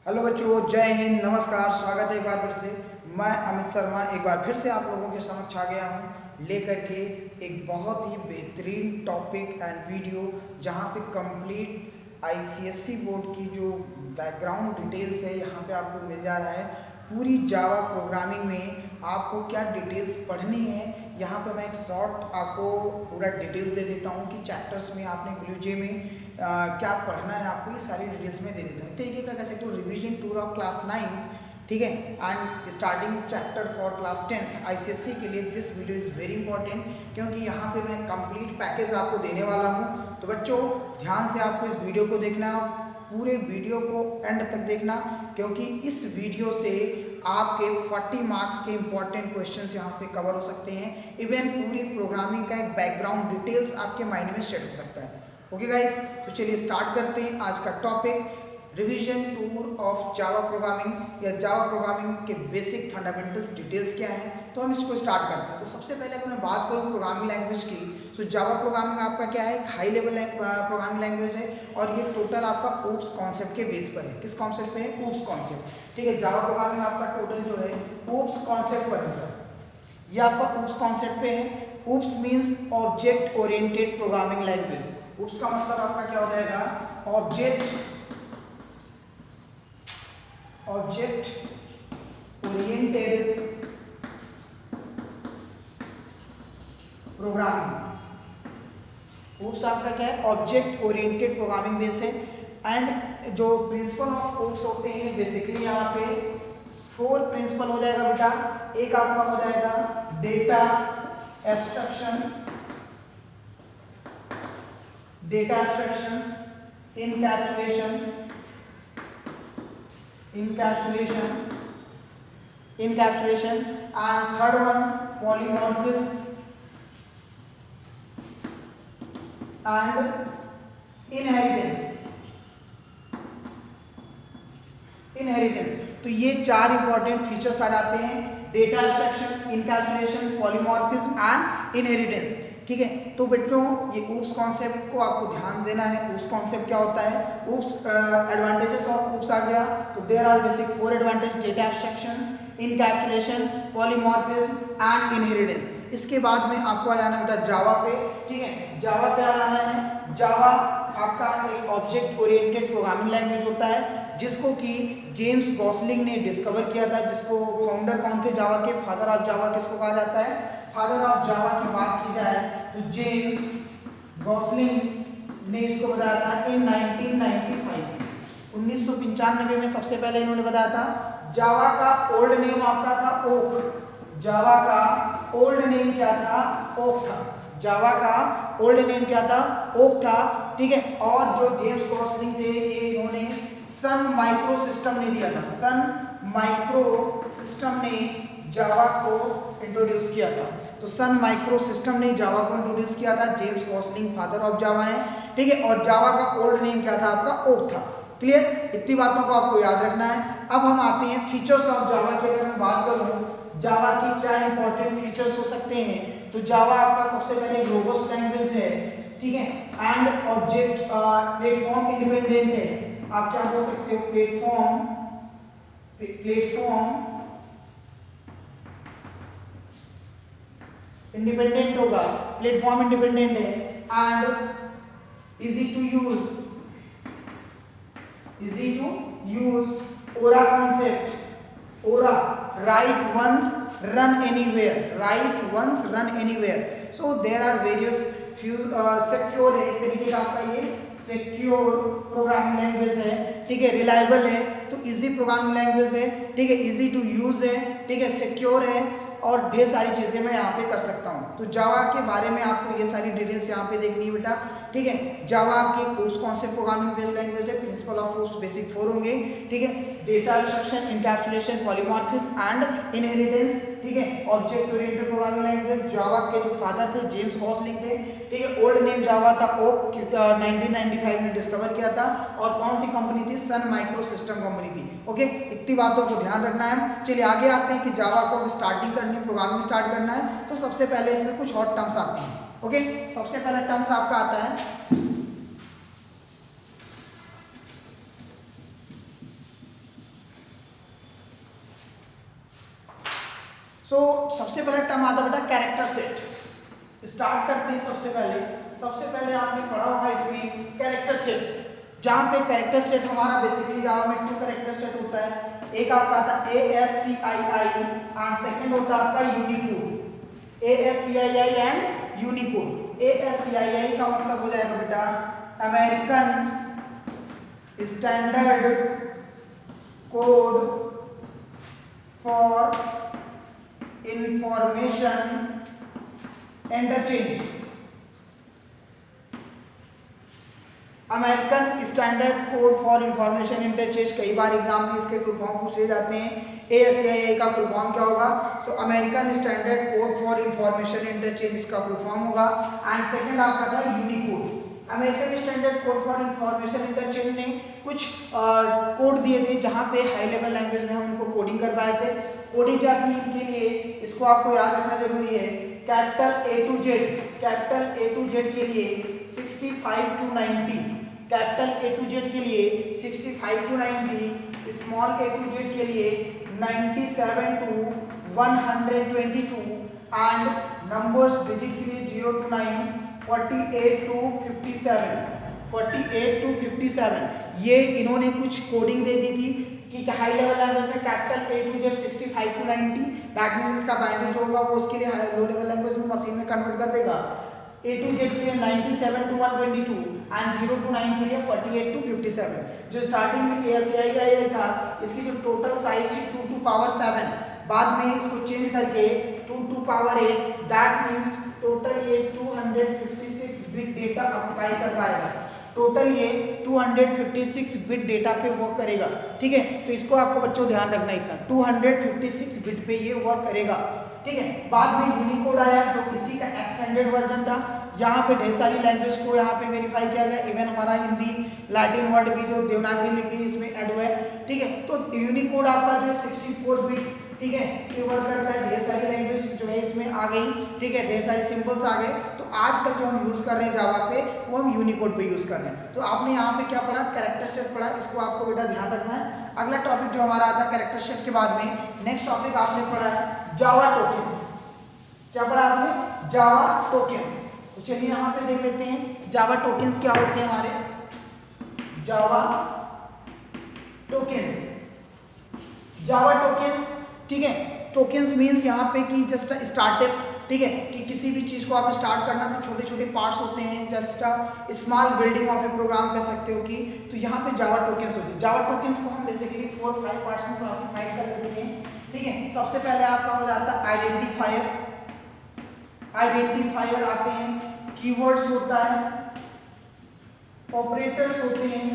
Hello बच्चों, जय हिंद, नमस्कार। स्वागत है एक बार फिर से। मैं अमित शर्मा एक बार फिर से आप लोगों के समक्ष आ गया हूँ लेकर के एक बहुत ही बेहतरीन टॉपिक एंड वीडियो, जहाँ पे कंप्लीट आईसीएसई बोर्ड की जो बैकग्राउंड डिटेल्स है यहाँ पे आपको मिल जा रहा है। पूरी जावा प्रोग्रामिंग में आपको क्या डिटेल्स पढ़नी है, यहाँ पे मैं एक शॉर्ट आपको पूरा डिटेल्स दे देता हूँ कि चैप्टर्स में आपने ब्लूजे में क्या पढ़ना है, आपको ये सारी डिटेल्स में दे देता हूँ। तरीके का कह सकते हो रिवीजन टूर ऑफ क्लास 9, ठीक है, and starting chapter for class 10th ICSE के लिए this video is very important, क्योंकि यहाँ पे मैं कंप्लीट पैकेज आपको देने वाला हूँ। तो बच्चों ध्यान से आपको इस वीडियो को देखना, पूरे वीडियो को एंड तक देखना, क्योंकि इस वीडियो से आपके 40 मार्क्स के इंपॉर्टेंट क्वेश्चंस यहाँ से कवर हो सकते हैं। इवन पूरी प्रोग्रामिंग का एक बैकग्राउंड डिटेल्स आपके माइंड में सेट हो सकता है। ओके गाइस, तो चलिए स्टार्ट करते हैं आज का topic, revision tour of Java programming या जावा प्रोग्रामिंग के बेसिक फंडामेंटल्स डिटेल्स क्या हैं। तो हम इसको स्टार्ट करते हैं। तो सबसे पहले अगर मैं बात करूं प्रोग्रामिंग लैंग्वेज की, तो जावा प्रोग्रामिंग आपका क्या है, एक हाई लेवल प्रोग्रामिंग लैंग्वेज है, और ये टोटल आपका ओप्स कॉन्सेप्ट के बेस पर है। किस कॉन्सेप्ट पे है? ओप्स कॉन्सेप्ट, ठीक है। जावा प्रोग्रामिंग आपका टोटल जो है ओप्स कॉन्सेप्ट पर है, ये आपका ओप्स कॉन्सेप्ट पे है। OOPs means object oriented programming language. OOPs का मतलब आपका क्या हो जाएगा? Object oriented programming. ओप्स आपका क्या है? ऑब्जेक्ट ओरिएंटेड प्रोग्रामिंग बेस है। एंड जो प्रिंसिपल ऑफ ओप्स होते हैं बेसिकली यहाँ पे 4 प्रिंसिपल हो जाएगा बेटा। एक आपका हो जाएगा data abstraction, encapsulation, and third one polymorphism and inheritance. तो ये 4 इंपॉर्टेंट फीचर्स आ जाते हैं, data abstraction, encapsulation, polymorphism and inheritance, ठीक है। तो बच्चों ये ओप्स कॉन्सेप्ट को आपको ध्यान देना है। ओप्स कॉन्सेप्ट क्या होता है? ओप्स एडवांटेजेस ऑफ ओप्स आ गया, तो there are basic 4 advantage: data abstraction, encapsulation, polymorphism and inheritance. इसके बाद में आपको आ जाना बेटा जावा पे, ठीक है। जावा पे आ जाना है। जावा आपका एक ऑब्जेक्ट ओरिएंटेड प्रोग्रामिंग लैंग्वेज होता है, जिसको कि जेम्स गॉसलिंग ने डिस्कवर किया था। जिसको फाउंडर कौन थे जावा के? फादर ऑफ जावा किसको कहा जाता है? फादर ऑफ जावा की बात की जाए तो जेम्स गॉसलिंग ने इसको बताया था इन 1995 में सबसे पहले इन्होंने बताया था। जावा का ओल्ड नेम आपका था ओक। जावा का ओल्ड नेम क्या था? ओक था। जावा का ओल्ड नेम क्या था? ओक था, ठीक है। और जो जेम्स गॉसलिंग थे ये इन्होंने सन माइक्रो सिस्टम ने दिया था। सन माइक्रो सिस्टम ने जावा को इंट्रोड्यूस किया था। तो सन माइक्रो सिस्टम ने जावा को इंट्रोड्यूस किया था। James Gosling father of Java है, ठीक है। और जावा का ओल्ड नेम क्या था आपका? ओक था। क्लियर? इतनी बातों को आपको याद रखना है। अब हम आते हैं फीचर्स ऑफ जावा की। अगर मैं बात करूं जावा की क्या इंपॉर्टेंट फीचर्स हो सकते हैं, तो जावा आपका सबसे पहले रोबस्ट लैंग्वेज है, ठीक है। एंड ऑब्जेक्ट प्लेटफॉर्म इंडिपेंडेंट है। आप क्या बोल सकते हो? प्लेटफॉर्म इंडिपेंडेंट होगा, प्लेटफॉर्म इंडिपेंडेंट है। एंड इजी टू यूज ओरा कॉन्सेप्ट। ओरा, write once run anywhere, so there are various secure है, एक तरीके का आपका ये सिक्योर प्रोग्रामिंग लैंग्वेज है, ठीक है। रिलायबल है, तो इजी प्रोग्रामिंग लैंग्वेज है, ठीक है। इजी टू यूज है, ठीक है। सिक्योर है, और ढेर सारी चीजें मैं यहाँ पे कर सकता हूँ। तो जावा के बारे में आपको ये सारी डिटेल्स यहाँ पे देखनी है बेटा, ठीक है। जावा आपकी OOPS concept programming based language है। प्रिंसिपल ऑफ ओप्स बेसिक 4 होंगे, ठीक है। Data abstraction, encapsulation, polymorphism and inheritance, ठीक है। Object oriented programming language. Java के जो फादर थे जेम्स गॉसलिंग थे, ठीक है। ओल्ड नेम जावा था ओक, 1995 में डिस्कवर किया था। और कौन सी कंपनी थी? सन माइक्रो सिस्टम कंपनी थी। ओके, इतनी बातों को ध्यान रखना है। चलिए आगे आते हैं कि जावा को स्टार्टिंग करनी, प्रोग्रामिंग स्टार्ट करना है, तो सबसे पहले इसमें कुछ और टर्म्स आते हैं। ओके, सबसे पहला टर्म्स आपका आता है सो सबसे पहला टर्म आता है बेटा कैरेक्टर सेट। स्टार्ट करते हैं सबसे पहले आपने पढ़ा होगा इसमें कैरेक्टर सेट, जहां पे कैरेक्टर सेट हमारा बेसिकली जावा में 2 कैरेक्टर सेट होता है। एक आपका आता है ASCII एंड सेकंड होता है आपका Unicode. ASCII and Unicode. ASCII का मतलब हो जाएगा बेटा American standard code for information interchange. American standard code for information interchange, कई बार एग्जाम में इसके फुल फॉर्म पूछ ले जाते हैं। ASCII का फुल फॉर्म क्या होगा? सो American standard code for information interchange इसका फुल फॉर्म होगा। एंड सेकंड आपका था Unicode. American standard code for information interchange ने कुछ कोड दिए थे जहां पे हाई लेवल लैंग्वेज में हम उनको कोडिंग करवाए थे। कोडिंग क्या थी इनके लिए, इसको आपको याद रखना जरूरी है। कैपिटल A to Z के लिए 65 to 90, capital A to Z के लिए 65 to 90, small a to Z के लिए 97 to 122 एंड नंबर्स डिजिट के लिए 0 to 9, 48 to 57। ये इन्होंने कुछ कोडिंग दे दी थी कि हाई लेवल लैंग्वेज में capital A to Z 65 to 90, that means इसका बाइनरी जो होगा वो उसके लिए लो लेवल लैंग्वेज में मशीन में कन्वर्ट कर देगा। A to Z के लिए 97 to 122 एंड 0 to 9 के लिए 48 to 57। जो स्टार्टिंग में ASCII था इसकी जो टोटल साइज थी 2 to power 7, बाद में इसको चेंज करके 2 to power 8, that means total ये 256 बिट डेटा ऑक्युपाई कर पाएगा। टोटल ये 256 बिट डेटा पे वर्क करेगा। ठीक है, तो इसको आपको बच्चों ध्यान रखना इतना 256 बिट पे ये वर्क करेगा। ठीक है, बाद में यूनिकोड आया जो इसी का एक्सटेंडेड वर्जन था। यहाँ पे ढेर सारी लैंग्वेज को यहाँ पे वेरीफाई किया गया, इवन हमारा हिंदी लैटिन वर्ड भी जो देवनागरी लिपि इसमें ऐड हुआ है। ठीक है, तो यूनिकोड आपका जो 64 बिट, ठीक है, ये वर्क करता है। ढेर सारी लैंग्वेज जो है इसमें आ गई। ठीक है, ढेर सारे सिंबल्स आ गए। तो आजकल जो हम यूज कर रहे हैं जावा पे वो हम यूनिकोड पे यूज कर रहे हैं। तो आपने यहाँ पे क्या पढ़ा? कैरेक्टर सेट पढ़ा। इसको आपको बेटा ध्यान रखना है। अगला टॉपिक जो हमारा आता है कैरेक्टर सेट के बाद में, नेक्स्ट टॉपिक आपने पढ़ा है जावा टोकन्स। क्या पढ़ा आपने? जावा टोकन्स। तो चलिए यहाँ पे देख लेते हैं जावा टोकन्स क्या होते हैं हमारे। जावा टोकन्स, ठीक है, टोकन्स मींस यहाँ पे कि जस्ट स्टार्टअप। ठीक है, कि किसी भी चीज को आप स्टार्ट करना तो छोटे छोटे पार्ट्स होते हैं, जस्ट स्मॉल बिल्डिंग आप प्रोग्राम कर सकते हो कि, तो यहाँ पे जावा टोकन्स होते हैं। जावा टोकन्स को हम बेसिकली 4-5 पार्ट्स में क्लासिफाइड कर देते हैं। ठीक है, सबसे पहले आपका हो जाता है आइडेंटिफायर आते हैं, कीवर्ड्स होता है, ऑपरेटर्स होते हैं,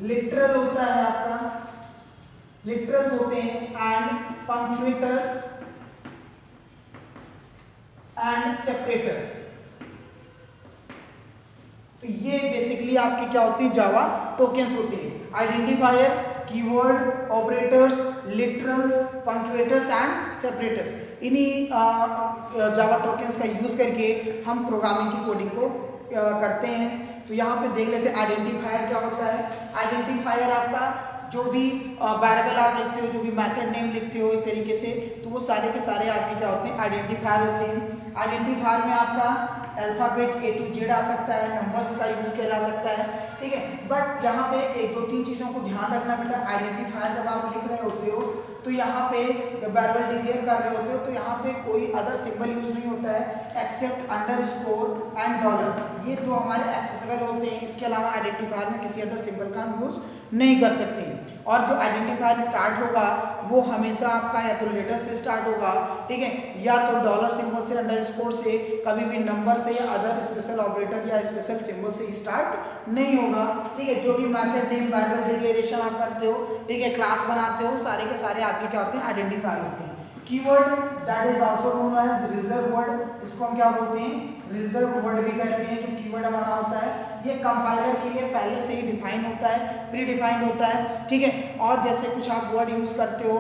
लिटरल होता है आपका, लिटरल्स होते हैं, एंड पंक्चुएटर्स एंड सेपरेटर्स। तो ये बेसिकली आपके क्या होते हैं? जावा टोकन्स होते हैं। Identifier, keyword, operators, literals, punctuators and separators. इन्हीं जावा टोकन्स का यूज करके हम प्रोग्रामिंग की कोडिंग को करते हैं। तो यहाँ पे देख लेते हैं आइडेंटिफायर क्या होता है। आइडेंटिफायर आपका जो भी वेरिएबल आप लिखते हो, जो भी मेथड नेम लिखते हो एक तरीके से, तो वो सारे के सारे आपके क्या होते हैं? आइडेंटिफायर होते हैं। आइडेंटिफायर में आपका अल्फाबेट A to Z आ सकता है, नंबर्स का यूज किया जा सकता है। ठीक है, बट यहाँ पे 1-2-3 चीजों को ध्यान रखना बेटा। आइडेंटिफायर जब आप लिख रहे होते हो तो यहाँ पे जब वेरिएबल डिक्लेयर कर रहे होते हो तो यहाँ पे कोई अदर सिंबल यूज नहीं होता है एक्सेप्ट अंडरस्कोर एंड डॉलर। ये दो हमारे एक्सेसिबल होते हैं, इसके अलावा आइडेंटिफायर में किसी अदर सिंबल का हम यूज नहीं कर सकते हैं। और जो आइडेंटिफायर स्टार्ट होगा वो हमेशा आपका या तो लेटर से स्टार्ट होगा, ठीक है, या तो डॉलर सिंबल से, अंडरस्कोर से, कभी भी नंबर से या अदर स्पेशल ऑपरेटर या स्पेशल सिंबल से स्टार्ट नहीं होगा। ठीक है, जो भी मेथड नेम, वेरिएबल डिक्लेरेशन आप करते हो, ठीक है, क्लास बनाते हो, सारे के सारे आपके क्या होते हैं? आइडेंटिफायर होते हैं। Keyword that is also known as reserve word, इसको हम क्या बोलते हैं? रिजर्व वर्ड भी कहते हैं। जो कीवर्ड हमारा होता है ये कंपाइलर के लिए पहले से ही डिफाइन होता है, प्री डिफाइंड होता है। ठीक है, और जैसे कुछ आप वर्ड यूज करते हो,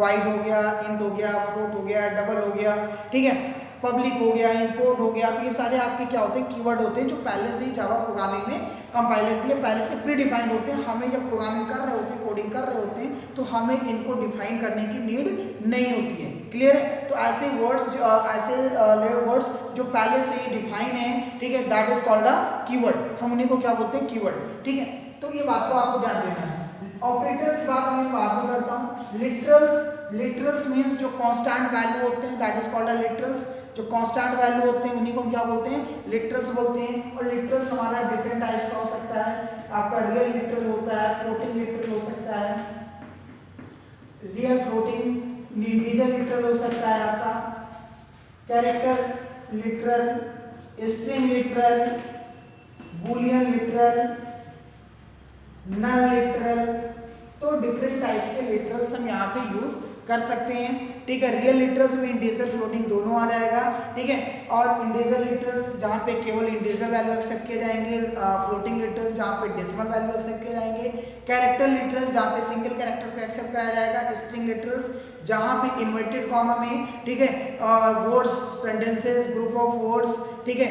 वाइड हो गया, इंट हो गया, फ्लोट हो गया, डबल हो गया, ठीक है, पब्लिक हो गया, इंपोर्ट हो गया, तो ये सारे आपके क्या होते हैं? कीवर्ड होते हैं जो पहले से ही जावा प्रोग्रामिंग में कंपाइलर के लिए पहले से प्री डिफाइंड होते हैं। हमें जब प्रोग्रामिंग कर रहे होते हैं, कोडिंग कर रहे होते हैं, तो हमें इनको डिफाइन करने की नीड नहीं होती है। क्लियर है? तो ऐसे वर्ड्स जो पहले से ही डिफाइन है, ठीक है, that is called a keyword. हम उन्हीं को क्या बोलते हैं? कीवर्ड। ठीक है, तो ये बात को आपको ध्यान देना है। ऑपरेटर्स की बात मैं बाद में करता हूँ। लिटरल्स मीन्स जो कांस्टेंट वैल्यू होते हैं, that is called a literals. जो कांस्टेंट वैल्यू होते हैं उन्हीं को हम क्या बोलते हैं? लिटरल्स बोलते हैं। और लिटरल्स हमारा डिफरेंट टाइप्स का हो सकता है। आपका रियल लिटरल होता है, फ्लोटिंग लिटरल हो सकता है, रियल फ्लोटिंग, इंटीजर लिटरल हो सकता है आपका, character literal, string literal, boolean literal, null literal. तो डिफरेंट टाइप्स के लिटरल्स हम यहाँ पे यूज कर सकते हैं। ठीक है, रियल लिटरल्स में इंटीजर फ्लोटिंग दोनों आ जाएगा। ठीक है, और इंटीजर लिटरल्स जहाँ पे केवल इंटीजर वैल्यू एक्सेप्ट किए जाएंगे, फ्लोटिंग लिटरल्स जहाँ पे डेसिमल वैल्यू एक्सेप्ट किए जाएंगे, कैरेक्टर लिटरल्स जहाँ पे सिंगल कैरेक्टर को एक्सेप्ट कराया जाएगा, स्ट्रिंग लिटरल्स जहाँ पे इन्वर्टेड कॉमा में, ठीक है, words, sentences, group of words, ठीक है,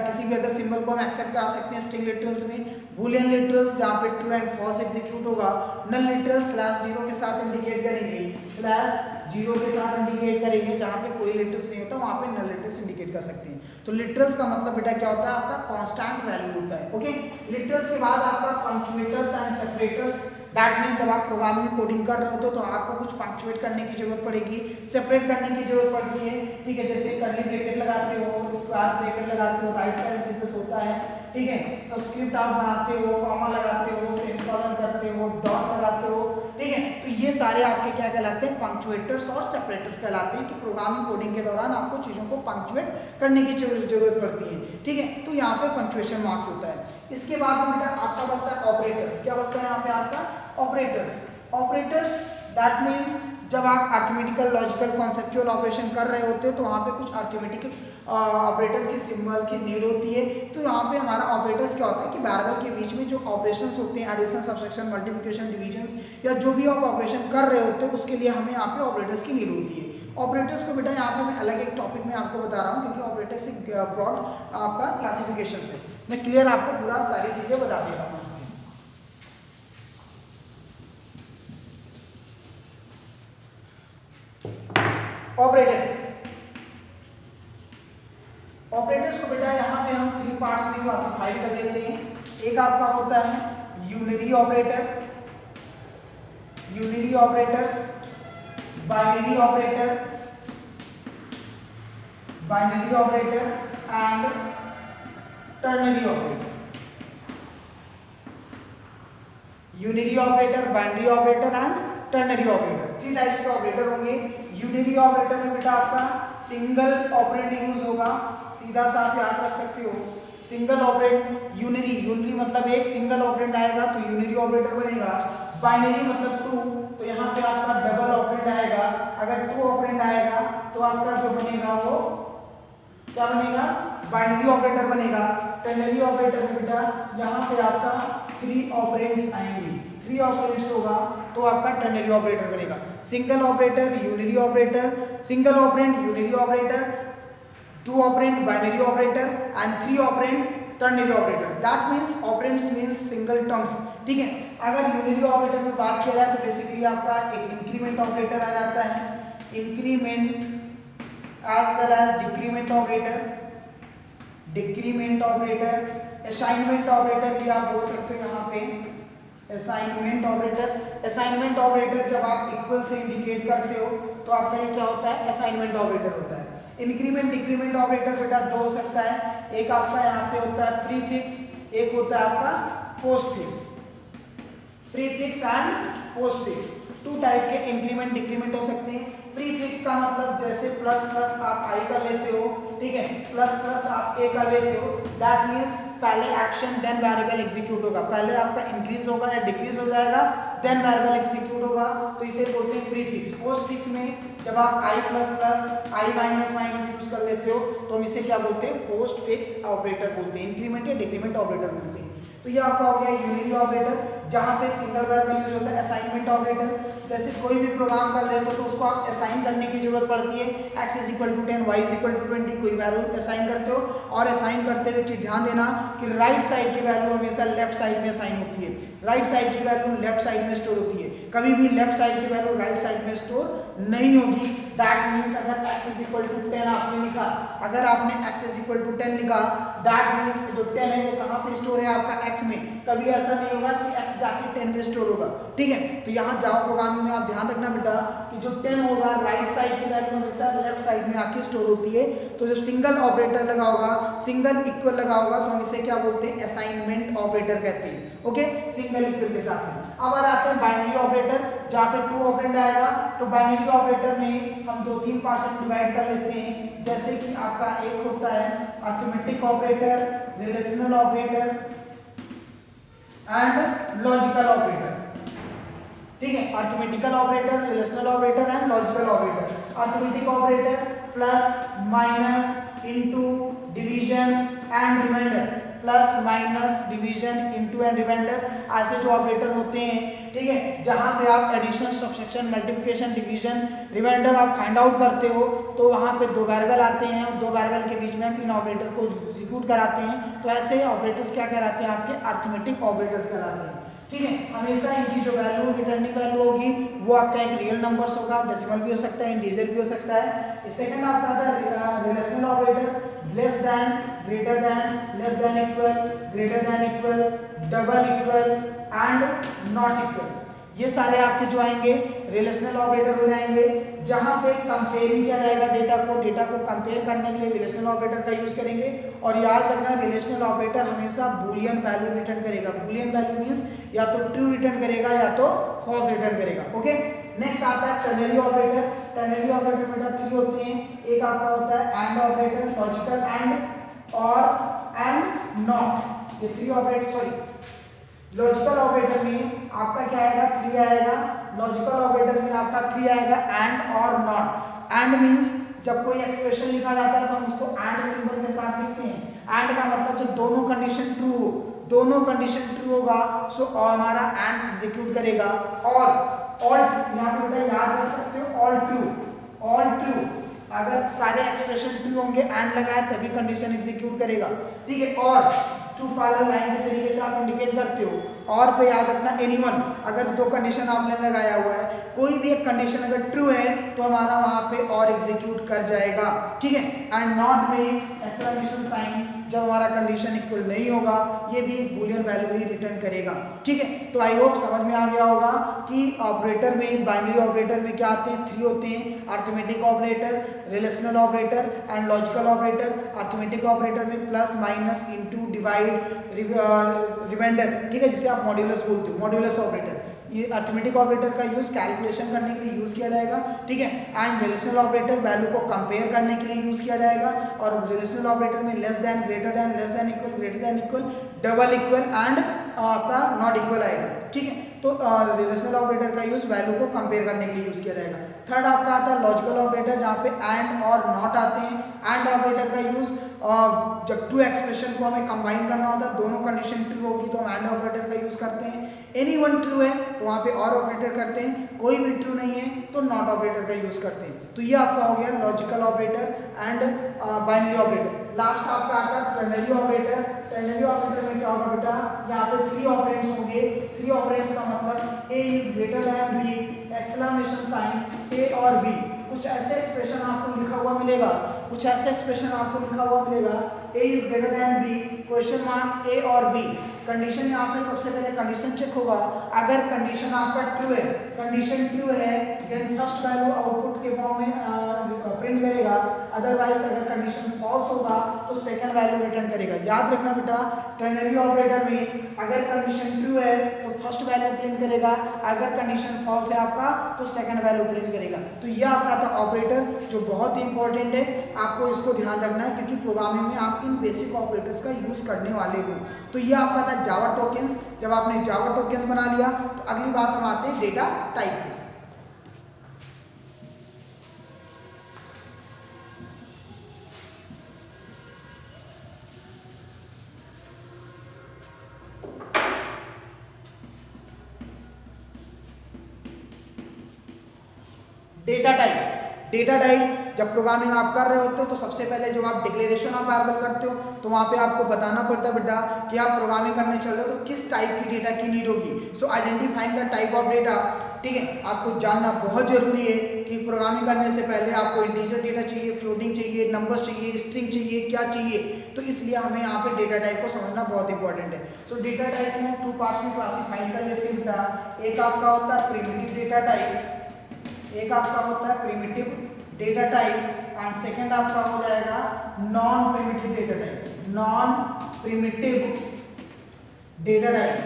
किसी भी अदर सिंबल को हम एक्सेप्ट करा सकते हैं स्ट्रिंग लिटरल्स में। बूलियन लिटरल्स जहाँ पे ट्रू एंड फॉल्स एग्जीक्यूट होगा। नल लिटरल्स /0 के साथ इंडिकेट करेंगे, /0 के साथ इंडिकेट करेंगे, जहाँ पे कोई लिटरल्स नहीं होता वहाँ पे नल लिटरल्स इंडिकेट कर सकते हैं। तो लिटरल्स का मतलब बेटा क्या होता है? आपका कांस्टेंट वैल्यू होता है। ओके, लिटरल्स के बाद आपका पंक्चुएटर्स एंड सेपरेटर्स। दैट मीन्स जब आप प्रोग्रामिंग कोडिंग कर रहे हो तो आपको कुछ पंक्चुएट करने की जरूरत पड़ेगी, सेपरेट करने की जरूरत पड़ती है। ठीक है, जैसे कर्ली ब्रैकेट लगाते हो, स्क्वायर ब्रैकेट लगाते हो, राइट पैरेंथेसिस होता है। ठीक है, सबस्क्रिप्ट आप बनाते हो, कॉमा लगाते हो, सेमीकोलन करते हो, डॉट लगाते हो। ठीक है, तो ये सारे आपके क्या कहलाते हैं? पंक्चुएटर्स और सेपरेटर्स कहलाते हैं कि प्रोग्रामिंग कोडिंग के दौरान आपको चीजों को पंक्चुएट करने की जरूरत पड़ती है। ठीक है, तो यहाँ पे पंक्चुएशन मार्क्स होता है। इसके बाद बेटा आपका बचता है ऑपरेटर्स। क्या बचता है यहाँ पे आपका? ऑपरेटर्स दैट मीन्स जब आप अर्थमेटिकल, लॉजिकल, कॉन्सेप्चुअल ऑपरेशन कर रहे होते हो तो वहाँ पे कुछ अर्थमेटिक ऑपरेटर्स की सिंबल की नीड होती है। तो यहाँ पे हमारा ऑपरेटर्स क्या होता है कि वेरिएबल के बीच में जो ऑपरेशंस होते हैं, एडिशन, सब्सट्रैक्शन, मल्टीप्लिकेशन, डिवीजन या जो भी आप ऑपरेशन कर रहे होते हो उसके लिए हमें यहाँ पे ऑपरेटर्स की नीड होती है। ऑपरेटर्स को बेटा यहाँ पे मैं अलग एक टॉपिक में आपको बता रहा हूँ, क्योंकि ऑपरेटर्स एक ब्रॉड आपका क्लासिफिकेशन है। मैं क्लियर आपको पूरा सारी चीजें बता दे रहा हूँ। ऑपरेटर्स को बेटा यहाँ पे हम 3 पार्ट्स में क्लासिफाइड कर लेते हैं। एक आपका होता है unary operators, binary operator and ternary operator. Unary operator, binary operator and ternary operator, 3 types के ऑपरेटर होंगे। यूनिरी ऑपरेटर में बेटा आपका सिंगल ऑपरेंड यूज होगा, सीधा सा आप याद रख सकते हो। सिंगल ऑपरेंड, यूनिरी मतलब एक, सिंगल ऑपरेंड आएगा तो यूनिरी ऑपरेटर बनेगा। बाइनरी मतलब 2, तो यहाँ पे आपका डबल ऑपरेंड आएगा। अगर 2 ऑपरेंड आएगा तो आपका जो बनेगा वो क्या बनेगा? बाइनरी ऑपरेटर बनेगा। टर्नरी ऑपरेटर में बेटा यहाँ पे आपका 3 ऑपरेंड्स आएंगे, 3 ऑपरेंड्स होगा तो आपका टर्नरी ऑपरेटर बनेगा। Single operator unary operator, single operand unary operator, 2 operand binary operator and 3 operand ternary operator. That means operands means single terms. ठीक है, अगर यूनिरी ऑपरेटर में बात किया जाए तो बेसिकली आपका एक इंक्रीमेंट ऑपरेटर आ जाता है, increment as well as decrement operator, assignment operator भी आप बोल सकते हो यहाँ पे। असाइनमेंट ऑपरेटर जब आप इक्वल से इंडिकेट करते हो तो आपका ये क्या होता है? असाइनमेंट ऑपरेटर होता है। इंक्रीमेंट डिक्रीमेंट ऑपरेटर बेटा 2 हो सकता है, एक आपका यहाँ पे होता है प्रीफिक्स, एक होता है आपका postfix. Prefix and postfix 2 type के इंक्रीमेंट डिक्रीमेंट हो सकते हैं। प्रीफिक्स का मतलब जैसे प्लस प्लस आप आई का लेते हो, ठीक है, प्लस प्लस आप ए का लेते हो, दैट मींस पहले एक्शन देन वेरिएबल एग्जीक्यूट होगा। पहले आपका इंक्रीज होगा या डिक्रीज हो जाएगा, देन वेरिएबल एग्जीक्यूट होगा, तो इसे बोलते हैं प्रीफिक्स। पोस्टफिक्स में जब आप आई प्लस प्लस आई माइनस माइनस यूज कर लेते हो तो हम इसे क्या बोलते हैं? पोस्टफिक्स ऑपरेटर बोलते हैं, इंक्रीमेंट या डिक्रीमेंट ऑपरेटर बोलते हैं। तो ये आपका हो गया यूनिरी ऑपरेटर। जहाँ पे सिंगल वेरिएबल यूज होता है असाइनमेंट ऑपरेटर। जैसे कोई भी प्रोग्राम कर रहे हो तो उसको आप असाइन करने की जरूरत पड़ती है, x = 10, y = 20, कोई वैल्यू असाइन करते हो, और असाइन करते हुए चीज ध्यान देना कि राइट साइड की वैल्यू हमेशा लेफ्ट साइड में असाइन होती है, राइट साइड की वैल्यू लेफ्ट साइड में स्टोर होती है, कभी भी लेफ्ट साइड की वैल्यू राइट साइड में स्टोर नहीं होगी। दैट मीन्स अगर x = 10 आपने लिखा, अगर आपने x = 10 लिखा, दैट मीन्स जो 10 है वो कहाँ पे स्टोर है आपका x में, कभी ऐसा नहीं होगा कि x जाके 10 में स्टोर होगा, ठीक है। तो यहाँ जावा प्रोग्रामिंग में आप ध्यान रखना बेटा कि जो 10 होगा राइट साइड की वैल्यू हमेशा लेफ्ट साइड में आके स्टोर होती है। तो जब सिंगल ऑपरेटर लगा होगा, सिंगल इक्वल लगा होगा, तो हम इसे क्या बोलते हैं, असाइनमेंट ऑपरेटर कहते हैं, ओके, सिंगल इक्वल के साथ में। अब आ जाते हैं बाइनरी ऑपरेटर, जहाँ पे 2 ऑपरेंड आएगा। तो बाइनरी ऑपरेटर में हम 2-3 पार्ट में डिवाइड कर लेते हैं, जैसे कि आपका एक होता है arithmetic operator, relational operator and logical operator, ठीक है। Arithmetical operator, relational operator and logical operator. Arithmetic operator plus minus into division and reminder, plus minus division into and reminder, ऐसे जो ऑपरेटर होते हैं, ठीक है, जहां पे आप addition, subtraction, multiplication, division, reminder आप फाइंड आउट करते हो, तो वहां पे 2 वेरिएबल आते हैं, 2 वेरिएबल के बीच में हम इन ऑपरेटर को एग्जीक्यूट कराते हैं। तो ऐसे ऑपरेटर्स क्या कहलाते हैं, आपके अरिथमेटिक ऑपरेटर्स कहलाते हैं, ठीक है। हमेशा इनकी जो वैल्यू, रिटर्निंग वैल्यू होगी वो आपका एक रियल नंबर्स होगा, डेसिमल भी हो सकता है, इंटीजर भी हो सकता है। सेकंड आपका था relational operator, less than, greater than, less than equal, greater than equal, double equal and not equal, ये सारे आपके जो आएंगे रिलेशनल ऑपरेटर हो जाएंगे। जहां पे कंपेयरिंग किया जाएगा डेटा को कंपेयर करने के लिए रिलेशनल ऑपरेटर का यूज करेंगे। और याद रखना रिलेशनल ऑपरेटर हमेशा बूलियन वैल्यू रिटर्न करेगा। बूलियन वैल्यू मींस या तो ट्रू रिटर्न करेगा या तो फॉल्स रिटर्न करेगा, ओके। नेक्स्ट आता है टर्नरी ऑपरेटर। टर्नरी ऑपरेटर बेटा 3 होते हैं, एक आपका होता है एंड ऑपरेटर, लॉजिकल एंड और एंड नॉट, ये 3 ऑपरेटर, सॉरी लॉजिकल ऑपरेटर में आपका क्या आएगा, 3 आएगा। लॉजिकल ऑपरेटर में आपका 3 आएगा, एंड और नॉट। एंड मींस जब कोई एक्सप्रेशन लिखा जाता है तो हम उसको एंड सिंबल के साथ लिखते हैं। एंड का मतलब जब दोनों कंडीशन ट्रू हो, दोनों कंडीशन ट्रू होगा सो हमारा एंड एग्जीक्यूट करेगा। और ऑल, यहाँ पे बेटा याद रख सकते हो ऑल ट्रू, ऑल ट्रू, अगर सारे एक्सप्रेशन ट्रू होंगे एंड लगाए तभी कंडीशन एग्जीक्यूट करेगा, ठीक है। और ट्रू कॉलर लाइन के तरीके से आप इंडिकेट करते हो। और पे याद रखना एनीवन, अगर 2 कंडीशन आपने लगाया हुआ है, कोई भी एक कंडीशन अगर ट्रू है तो हमारा वहां पे और एग्जीक्यूट कर जाएगा, ठीक है। एंड नॉट में एक्सक्लेमेशन साइन, जब हमारा कंडीशन इक्वल नहीं होगा, ये भी एक बूलियन वैल्यू ही रिटर्न करेगा, ठीक है। तो आई होप समझ में आ गया होगा कि ऑपरेटर में, बाइनरी ऑपरेटर में क्या आते हैं, 3 होते हैं, arithmetic operator, relational operator and logical operator. Arithmetic operator में plus, minus, into, divide, remainder, ठीक है, जिसे आप मॉड्यूलस बोलते हो, मॉड्यूलस ऑपरेटर। ये अरिथमेटिक ऑपरेटर का यूज कैलकुलेशन करने के लिए यूज किया जाएगा, ठीक है। एंड रिलेशनल ऑपरेटर वैल्यू को कंपेयर करने के लिए यूज किया जाएगा। और रिलेशनल ऑपरेटर में less than, greater than, less than equal, greater than equal, double equal and आपका नॉट इक्वल आएगा, ठीक है। तो रिलेशनल ऑपरेटर का यूज वैल्यू को कंपेयर करने के लिए यूज किया जाएगा। थर्ड आपका आता है लॉजिकल ऑपरेटर, जहाँ पे एंड और नॉट आते हैं। एंड ऑपरेटर का यूज जब 2 एक्सप्रेशन को हमें कंबाइन करना होता है, दोनों कंडीशन ट्रू होगी तो हम एंड ऑपरेटर का यूज करते हैं। एनी वन ट्रू है तो वहां पे और ऑपरेटर करते हैं, कोई भी ट्रू नहीं है तो नॉट ऑपरेटर का यूज करते हैं। तो ये आपका हो गया logical operator and binary operator. Last आपका आता है टर्नरी ऑपरेटर। टर्नरी ऑपरेटर में क्या होगा बेटा, यहाँ पे 3 ऑपरेंड्स होंगे। 3 ऑपरेंड्स का मतलब a is greater than b, exclamation sign a और b। कुछ ऐसे एक्सप्रेशन आपको लिखा हुआ मिलेगा, कुछ ऐसे एक्सप्रेशन आपको लिखा हुआ मिलेगा, a is greater than b, question mark a और b। कंडीशन यहाँ पे सबसे पहले कंडीशन चेक होगा। अगर कंडीशन आपका ट्रू है, कंडीशन ट्रू है, देन फर्स्ट वैल्यू आउटपुट के फॉर्म में प्रिंट करेगा। अदरवाइज अगर कंडीशन फॉल्स होगा तो सेकंड वैल्यू रिटर्न करेगा। याद रखना बेटा, टर्नरी ऑपरेटर में अगर कंडीशन ट्रू है तो फर्स्ट वैल्यू प्रिंट करेगा, अगर कंडीशन फॉल्स है आपका तो सेकंड वैल्यू प्रिंट करेगा। तो यह आपका था ऑपरेटर, जो बहुत ही इंपॉर्टेंट है, आपको इसको ध्यान रखना है क्योंकि प्रोग्रामिंग में आप इन बेसिक ऑपरेटर्स का यूज करने वाले हो। तो यह आपका था जावा टोकन्स। जब आपने जावा टोकन्स बना लिया तो अगली बात हम आते हैं डेटा टाइप की। डेटा टाइप जब प्रोग्रामिंग आप कर रहे होते हो तो सबसे पहले जो आप डिक्लेरेशन ऑफ वेरिएबल करते हो तो वहां पे आपको बताना पड़ता है बेटा कि आप प्रोग्रामिंग करने चल रहे हो तो किस टाइप की डेटा की नीड होगी। So identifying the type of data, ठीक है, आपको जानना बहुत जरूरी है कि प्रोग्रामिंग करने से पहले आपको इंटीजर डेटा चाहिए, फ्लोटिंग चाहिए, नंबर्स चाहिए, स्ट्रिंग चाहिए, क्या चाहिए, तो इसलिए हमें यहाँ पे डेटा टाइप को समझना बहुत इंपॉर्टेंट है। सो डेटा टाइप में 2 पार्ट्स में क्लासिफाई कर लेते हैं बेटा। एक आपका होता है प्रिमिटिव डेटा टाइप, एक आपका होता है primitive data type and second आपका हो जाएगा non primitive data type, non primitive data type,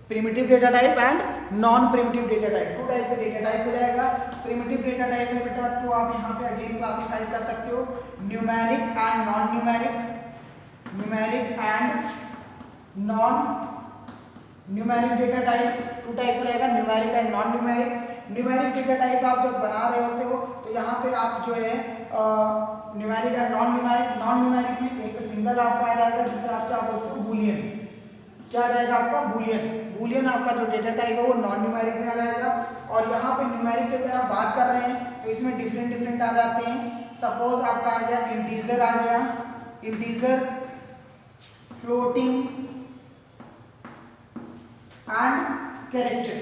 primitive data type and non primitive data type. 2 type के डेटा टाइप हो जाएगा। प्रिमिटिव डेटा टाइप में बेटा तो आप यहाँ पे अगेन क्लासिफाई कर सकते हो numeric and non numeric, numeric and non numeric data type. 2 type हो जाएगा numeric and non numeric. Numeric data type आप जब बना रहे होते हो तो यहाँ पे आप जो है numeric and non numeric, non numeric में एक सिंगल आपका आ जाएगा जिसे आप क्या बोलते हो बूलियन, क्या आ जाएगा आपका बूलियन। बूलियन आपका जो डेटा टाइप है वो नॉन न्यूमेरिक में आ जाएगा। और यहाँ पे न्यूमेरिक की अगर आप बात कर रहे हैं तो इसमें डिफरेंट आ जाते हैं। सपोज आपका आ गया इंटीजर, आ गया इंटीजर, फ्लोटिंग एंड कैरेक्टर,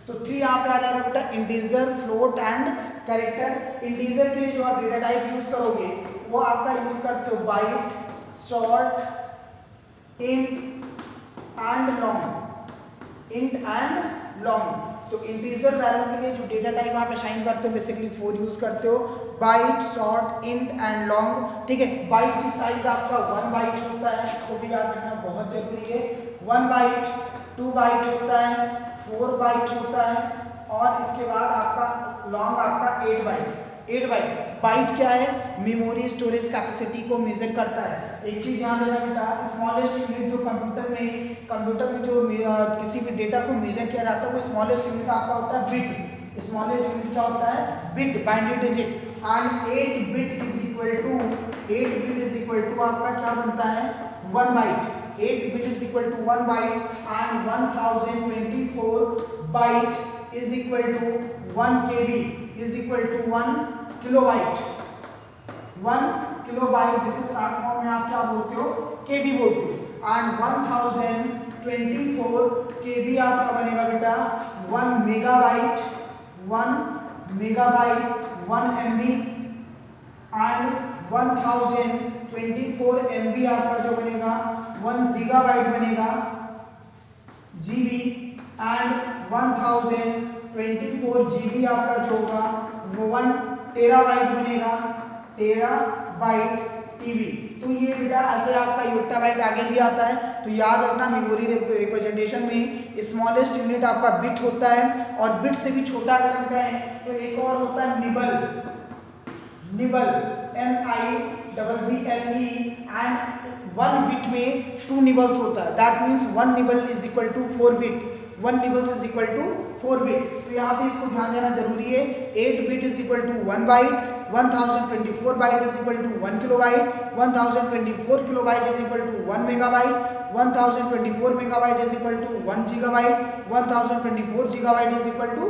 तो 3 यहाँ पे आ जाएगा बेटा integer, float and character. Integer के लिए जो आप डेटा टाइप यूज करोगे वो आपका यूज करते हो byte, short, int and long, int and long. तो इंटीजर वैल्यू के लिए जो डेटा टाइप आप असाइन करते हो बेसिकली 4 यूज करते हो, byte, short, int and long, ठीक है। बाइट की साइज आपका 1 बाइट होता है, इसको भी याद रखना बहुत जरूरी है। 1 बाइट, 2 बाइट होता है, 4 बाइट होता है और इसके बाद आपका लॉन्ग आपका 8 बाइट। 8 बाइट, बाइट क्या है, मेमोरी स्टोरेज कैपेसिटी को मेजर करता है। एक चीज ध्यान देना बेटा, स्मॉलेस्ट यूनिट जो कंप्यूटर में जो किसी भी डेटा को मेजर किया जाता है वो स्मॉलेस्ट यूनिट आपका होता है बिट। स्मॉलेस्ट यूनिट क्या होता है, bit, binary digit. And 8 bit is equal to आपका क्या बनता है 1 byte. 8 bit is equal to 1 byte and 1024 byte is equal to 1 KB is equal to 1 kilobyte। 1 kilobyte जिसे शॉर्ट फॉर्म में आप क्या बोलते हो, KB बोलते हो। एंड 1024 KB आपका बनेगा बेटा 1 मेगाबाइट, 1 MB एंड 1024 MB आपका जो बनेगा 1 गीगाबाइट बनेगा, GB एंड 1024 GB आपका जो होगा वो 1 टेराबाइट बनेगा, टेराबाइट TB। तो ये बेटा ऐसे आपका योक्टाबाइट आगे भी आता है। तो याद रखना मेमोरी रिप्रेजेंटेशन में स्मॉलेस्ट यूनिट आपका बिट होता है और बिट से भी छोटा अगर हम कहें तो एक और होता है निबल, NIBBLE एंड 1 बिट में 2 निबल्स होता है। That means 1 nibble is equal to 4 bit, 1 nibbles is equal to 4 bit. तो यहाँ पे इसको ध्यान देना जरूरी है। 8 bit is equal to 1 byte, 1024 byte is equal to 1 kilobyte, 1024 kilobyte is equal to 1 megabyte, 1024 megabyte is equal to 1 gigabyte, 1024 gigabyte is equal to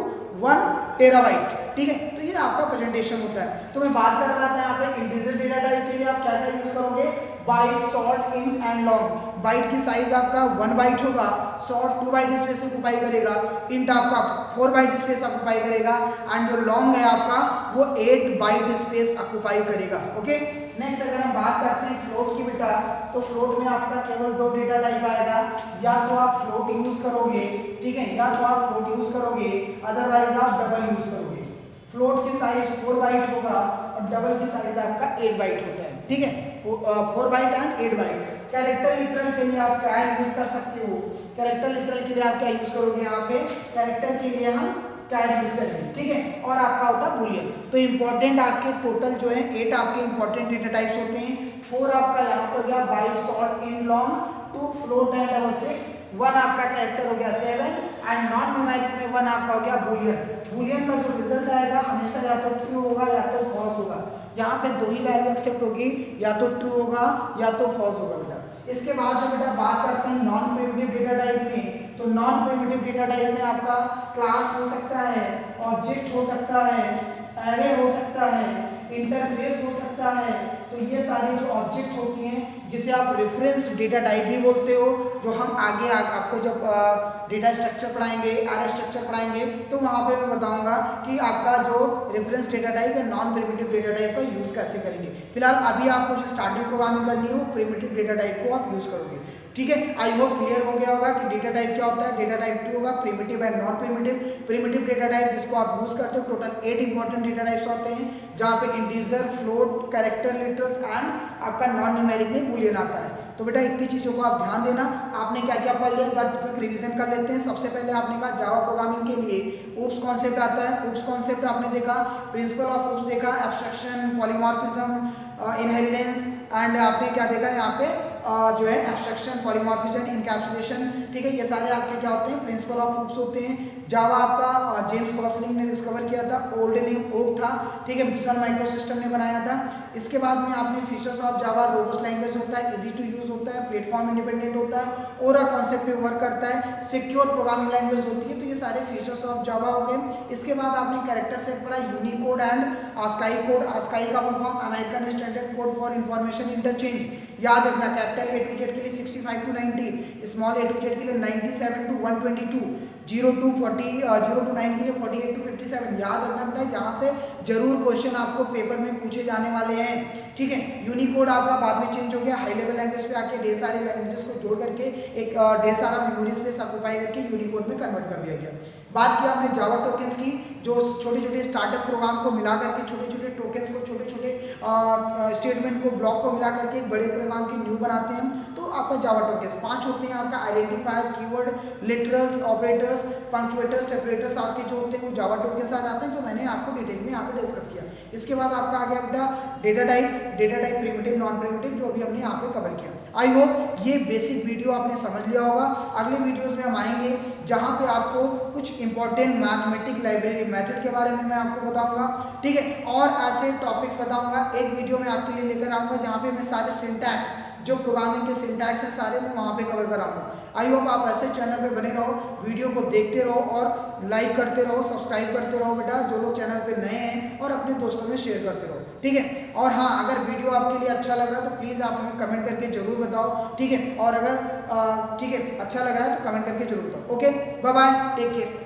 1 terabyte. ठीक है, तो ये आपका प्रेजेंटेशन होता है। तो मैं बात कर रहा था यहाँ पे इंटीजर डेटा टाइप के लिए आप क्या क्या यूज करोगे, byte, short, int and long. Byte की साइज आपका 1 बाइट होगा, शॉर्ट 2 बाइट स्पेस ऑक्युपाई करेगा, इंट आपका 4 बाइट स्पेस ऑक्युपाई करेगा एंड जो लॉन्ग है आपका वो 8 बाइट स्पेस ऑक्युपाई करेगा। ओके, नेक्स्ट अगर हम बात करते हैं फ्लोट की बेटा, तो फ्लोट में आपका केवल 2 डेटा टाइप आएगा, या तो आप फ्लोट यूज करोगे, ठीक है, या तो आप फ्लोट यूज करोगे, अदरवाइज आप डबल यूज करोगे। फ्लोट की साइज 4 बाइट होगा और डबल की साइज आपका 8 बाइट होता है। ठीक है, 4 byte and 8 byte. Character literal के लिए आप क्या यूज कर सकते हो, कैरेक्टर लिटरल के लिए आप क्या यूज करोगे, यहाँ पे कैरेक्टर के लिए हम कैर यूज करेंगे। ठीक है, और आपका होता है बूलियन। तो इंपॉर्टेंट आपके टोटल जो है 8 आपके इंपॉर्टेंट डेटा टाइप्स होते हैं। 4 आपका यहाँ पर गया byte, short, int, long, 2 float and double 6, 1 आपका कैरेक्टर हो गया 7 एंड नॉन न्यूमेरिक में 1 आपका हो गया बूलियन। बूलियन का जो रिजल्ट आएगा हमेशा या तो ट्रू होगा या तो फॉल्स होगा। यहाँ पे 2 ही वैल्यू एक्सेप्ट होगी, या तो ट्रू होगा या तो फॉल्स होगा बेटा। इसके बाद जो बेटा बात करते हैं नॉन प्रिमिटिव डेटा टाइप में, तो नॉन प्रिमिटिव डेटा टाइप में आपका क्लास हो सकता है, ऑब्जेक्ट हो सकता है, एरे हो सकता है, इंटरफेस हो सकता है। तो ये सारी जो ऑब्जेक्ट होती हैं जिसे आप रेफरेंस डेटा टाइप भी बोलते हो, जो हम आगे आपको जब डेटा स्ट्रक्चर पढ़ाएंगे, आर स्ट्रक्चर पढ़ाएंगे, तो वहां पे मैं बताऊंगा कि आपका जो रेफरेंस डेटा टाइप या नॉन प्रिमिटिव डेटा टाइप का यूज कैसे करेंगे। फिलहाल अभी आपको जो स्टार्टिंग प्रोग्रामिंग करनी है वो प्रिमिटिव डेटा टाइप को आप यूज करोगे। ठीक है, आई होप क्लियर हो गया होगा कि डेटा टाइप क्या होता है। डेटा टाइप 2 होगा primitive and non primitive. Primitive data type जिसको आप यूज करते हो, टोटल 8 इंपॉर्टेंट डेटा टाइप्स होते हैं, जहां पे integer, float, character, literals and आपका नॉन न्यूमेरिक में बूलियन आता है। तो बेटा इतनी चीजों को आप ध्यान देना। आपने क्या क्या पढ़ लिया, एक बार क्विक रिवीजन कर लेते हैं। सबसे पहले आपने कहा जावा प्रोग्रामिंग के लिए ऊप्स कॉन्सेप्ट आता है। ऊप्स कॉन्सेप्ट आपने देखा, प्रिंसिपल ऑफ ऊप्स देखा, एब्स्ट्रैक्शन, पॉलीमॉर्फिज्म, इनहेरिटेंस एंड आपने क्या देखा यहाँ पे जो है एब्स्ट्रैक्शन, पॉलीमॉर्फिज्म, इनकैप्सुलेशन। ठीक है, ये सारे आपके क्या होते हैं, प्रिंसिपल ऑफ ऊप्स होते हैं। जावा आपका जेम्स गॉसलिंग ने डिस्कवर किया था, ओल्ड नेम ओक था। ठीक है, सन माइक्रोसिस्टम ने बनाया था। इसके बाद में आपने features of Java, robust language होता है, इजी टू यूज होता है, प्लेटफॉर्म इंडिपेंडेंट होता है, ओरा कॉन्सेप्ट पे वर्क करता है, सिक्योर प्रोग्रामिंग लैंग्वेज होती है। तो ये सारे फीचर्स ऑफ जावा हो गए। इसके बाद आपने कैरेक्टर सेट पढ़ा, Unicode and ASCII code. ASCII का full form American standard code for information interchange. याद रखना, कैपिटल A to Z के लिए 65 to 90, small a to Z के लिए 97 to 122, 0 to 9 के लिए 48 to 57। याद रखना है, यहाँ से जरूर क्वेश्चन आपको पेपर में पूछे जाने वाले हैं। ठीक है, यूनिकोड आपका बाद में चेंज हो गया, हाई लेवल लैंग्वेज पे आके ढेर सारे लैंग्वेजेस को जोड़ करके एक ढेर सारा मेमोरी स्पेस ऑक्यूपाई करके यूनिकोड में कन्वर्ट कर दिया गया। बात की आपने जावा टोकन्स की, जो छोटे छोटे स्टार्टअप प्रोग्राम को मिला करके, छोटे छोटे टोकन्स को, छोटे छोटे स्टेटमेंट को, ब्लॉक को मिला करके एक बड़े प्रोग्राम की न्यू बनाते हैं। तो आपका जावा टोकन्स 5 होते हैं आपका, identifier, keyword, literals, operators, punctuators, separators आपके जो होते हैं वो जावा टोकन्स आ जाते हैं, जो मैंने आपको डिटेल में यहाँ पे डिस्कस किया। इसके बाद आपका आ गया बेटा data type primitive, non primitive, जो अभी हमने यहाँ पे कवर किया। आई होप ये बेसिक वीडियो आपने समझ लिया होगा। अगले वीडियोस में हम आएंगे जहां पे आपको कुछ इंपॉर्टेंट मैथमेटिक लाइब्रेरी मेथड के बारे में मैं आपको बताऊंगा। ठीक है, और ऐसे टॉपिक्स बताऊंगा। एक वीडियो में आपके लिए लेकर आऊंगा जहां पे मैं सारे सिंटैक्स, जो प्रोग्रामिंग के सिंटैक्स हैं, सारे मैं वहां पे कवर कराऊंगा। आई होप आप ऐसे चैनल पे बने रहो, वीडियो को देखते रहो और लाइक करते रहो, सब्सक्राइब करते रहो बेटा, जो लोग चैनल पे नए हैं, और अपने दोस्तों में शेयर करते रहो। ठीक है, और हाँ, अगर वीडियो आपके लिए अच्छा लग रहा है तो प्लीज आप हमें कमेंट करके जरूर बताओ। ठीक है, और अगर ठीक है अच्छा लग रहा है तो कमेंट करके जरूर बताओ। Okay, bye bye, take care.